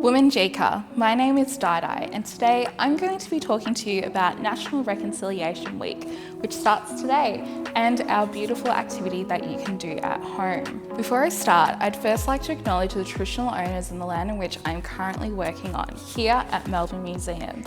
Woman Jika, my name is Dai, and today I'm going to be talking to you about National Reconciliation Week, which starts today, and our beautiful activity that you can do at home. Before I start, I'd first like to acknowledge the traditional owners in the land in which I'm currently working on, here at Melbourne Museum.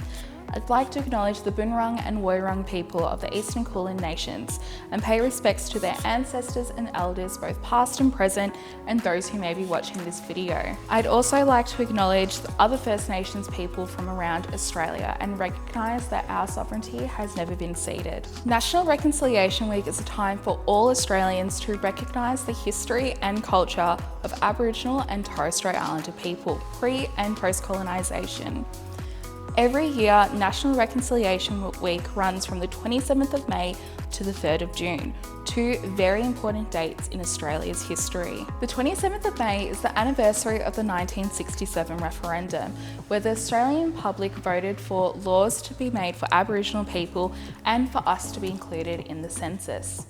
I'd like to acknowledge the Boonwurrung and Woiwurrung people of the Eastern Kulin Nations and pay respects to their ancestors and elders, both past and present, and those who may be watching this video. I'd also like to acknowledge the other First Nations people from around Australia and recognise that our sovereignty has never been ceded. National Reconciliation Week is a time for all Australians to recognise the history and culture of Aboriginal and Torres Strait Islander people, pre and post-colonisation. Every year, National Reconciliation Week runs from the 27th of May to the 3rd of June, two very important dates in Australia's history. The 27th of May is the anniversary of the 1967 referendum, where the Australian public voted for laws to be made for Aboriginal people and for us to be included in the census.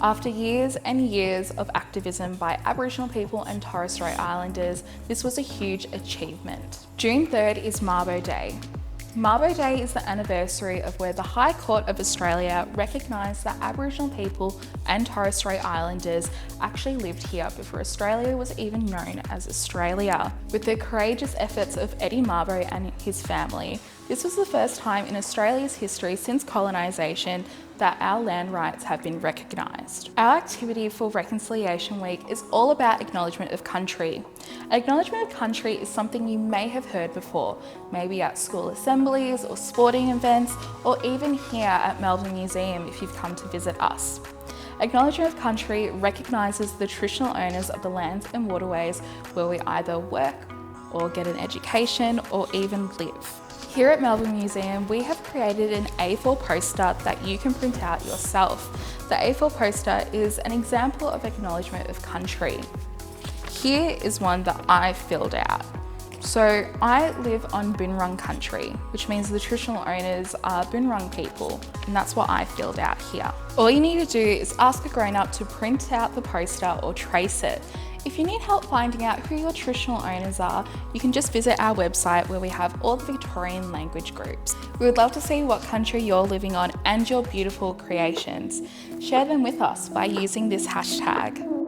After years and years of activism by Aboriginal people and Torres Strait Islanders, this was a huge achievement. June 3rd is Mabo Day. Mabo Day is the anniversary of where the High Court of Australia recognised that Aboriginal people and Torres Strait Islanders actually lived here before Australia was even known as Australia. With the courageous efforts of Eddie Mabo and his family, this was the first time in Australia's history since colonisation that our land rights have been recognised. Our activity for Reconciliation Week is all about Acknowledgement of Country. Acknowledgement of Country is something you may have heard before, maybe at school assemblies or sporting events, or even here at Melbourne Museum if you've come to visit us. Acknowledgement of Country recognises the traditional owners of the lands and waterways where we either work or get an education or even live. Here at Melbourne Museum, we have created an A4 poster that you can print out yourself. The A4 poster is an example of Acknowledgement of Country. Here is one that I filled out. So I live on Boonwurrung country, which means the traditional owners are Boonwurrung people, and that's what I filled out here. All you need to do is ask a grown-up to print out the poster or trace it. If you need help finding out who your traditional owners are, you can just visit our website where we have all the Victorian language groups. We would love to see what country you're living on and your beautiful creations. Share them with us by using this hashtag.